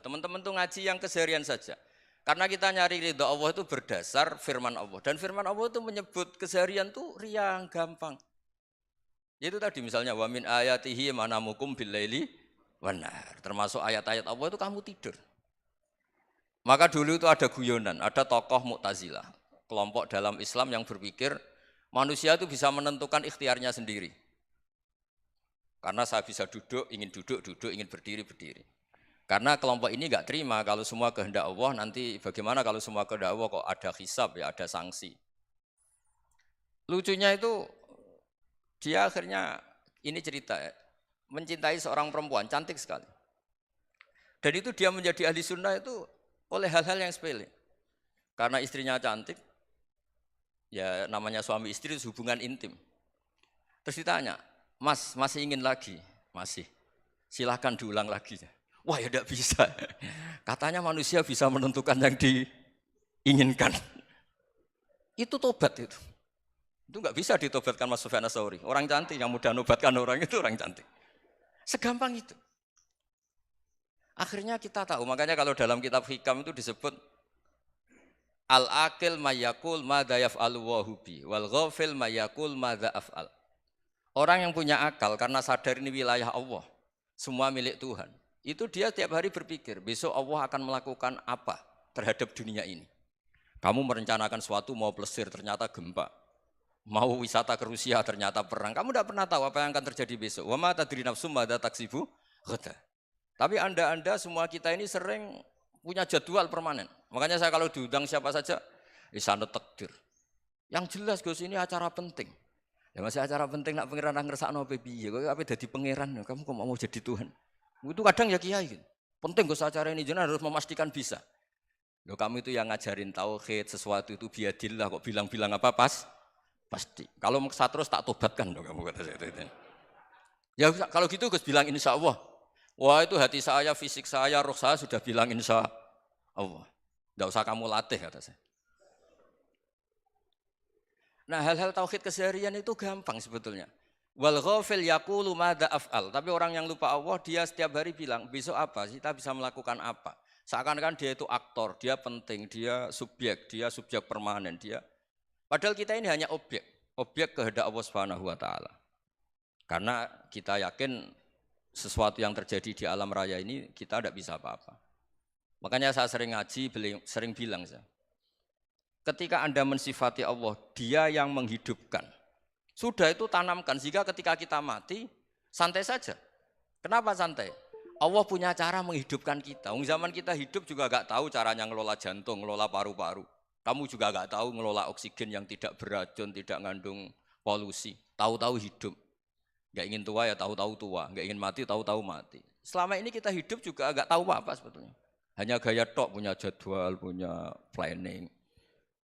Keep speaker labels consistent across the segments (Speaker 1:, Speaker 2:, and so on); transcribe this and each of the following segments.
Speaker 1: Teman-teman tuh ngaji yang keseharian saja. Karena kita nyari ridho Allah itu berdasar firman Allah. Dan firman Allah itu menyebut keseharian tuh riang, gampang. Itu tadi misalnya wa min ayatihi manamukum billaili wan nahar. Termasuk ayat-ayat Allah itu kamu tidur. Maka dulu itu ada guyonan, ada tokoh Mu'tazilah, kelompok dalam Islam yang berpikir manusia itu bisa menentukan ikhtiarnya sendiri. Karena saya bisa duduk, ingin berdiri, berdiri. Karena kelompok ini enggak terima kalau semua kehendak Allah, nanti bagaimana kalau semua kehendak Allah kok ada hisab ya, ada sanksi. Lucunya itu dia akhirnya ini cerita mencintai seorang perempuan cantik sekali. Dan itu dia menjadi ahli sunnah itu oleh hal-hal yang sepele. Karena istrinya cantik, ya namanya suami istri itu hubungan intim. Terus ditanya, Mas, masih ingin lagi? Masih. Silahkan diulang lagi. Wah ya tidak bisa. Katanya manusia bisa menentukan yang diinginkan. Itu tobat itu. Itu nggak bisa ditobatkan Mas Sufyan Ats-Tsauri. Orang cantik yang mudah nobatkan orang itu orang cantik. Segampang itu. Akhirnya kita tahu, makanya kalau dalam kitab Hikam itu disebut al-aqil mayyakul madza yaf'alu wa hubi wal ghafil mayyakul madza af'al. Orang yang punya akal karena sadar ini wilayah Allah, semua milik Tuhan. Itu dia tiap hari berpikir, besok Allah akan melakukan apa terhadap dunia ini. Kamu merencanakan suatu mau plesir ternyata gempa. Mau wisata ke Rusia ternyata perang. Kamu tidak pernah tahu apa yang akan terjadi besok. Wa ma tadri nafsum madza taksibu ghadan. Tapi anda semua kita ini sering punya jadwal permanen. Makanya saya kalau diundang siapa saja, sana takdir. Yang jelas Gus ini acara penting. Ya masih acara penting nak pangeran ngersakno piye? Kok ape dadi pangeran? Kamu kok mau jadi Tuhan? Itu kadang ya kiai. Penting Gus acara ini jenengan harus memastikan bisa. Loh kamu itu yang ngajarin tauhid, sesuatu itu biadillah kok bilang-bilang apa pasti. Kalau maksa terus tak tobatkan dong kamu kata saya itu. Ya kalau gitu Gus bilang insya Allah. Wah itu hati saya, fisik saya, roh saya sudah bilang insya Allah. Tidak usah kamu latih kata saya. Nah hal-hal tauhid keseharian itu gampang sebetulnya. Wal ghafil yaqulu madza af'al. Tapi orang yang lupa Allah dia setiap hari bilang besok apa? Kita bisa melakukan apa? Seakan-akan dia itu aktor, dia penting, dia subjek permanen, dia. Padahal kita ini hanya objek kehendak Allah Subhanahu wa taala. Karena kita yakin sesuatu yang terjadi di alam raya ini kita tidak bisa apa-apa. Makanya saya sering ngaji, sering bilang saya. Ketika Anda mensifati Allah, dia yang menghidupkan. Sudah itu tanamkan, sehingga ketika kita mati, santai saja. Kenapa santai? Allah punya cara menghidupkan kita. Zaman kita hidup juga gak tahu caranya ngelola jantung, ngelola paru-paru. Kamu juga gak tahu ngelola oksigen yang tidak beracun, tidak mengandung polusi. Tahu-tahu hidup. Gak ingin tua ya tahu-tahu tua, gak ingin mati tahu-tahu mati. Selama ini kita hidup juga gak tahu apa sebetulnya. Hanya gaya tok, punya jadwal, punya planning.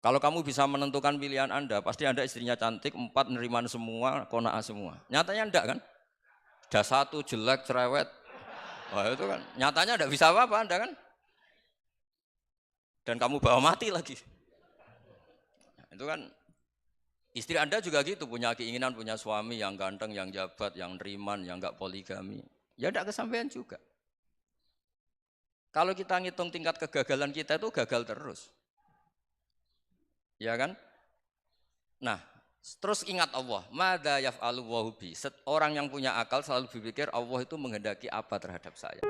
Speaker 1: Kalau kamu bisa menentukan pilihan Anda, pasti Anda istrinya cantik, 4 neriman semua, kona'ah semua. Nyatanya enggak kan? Ada 1 jelek, cerewet. Wah itu kan, nyatanya enggak bisa apa-apa Anda kan? Dan kamu bawa mati lagi. Nah, itu kan, istri Anda juga gitu, punya keinginan, punya suami yang ganteng, yang jabat, yang neriman, yang enggak poligami. Ya enggak kesampaian juga. Kalau kita ngitung tingkat kegagalan kita itu gagal terus. Ya kan? Nah, terus ingat Allah, madza yaf'alu wa hubi. Orang yang punya akal selalu berpikir Allah itu menghendaki apa terhadap saya.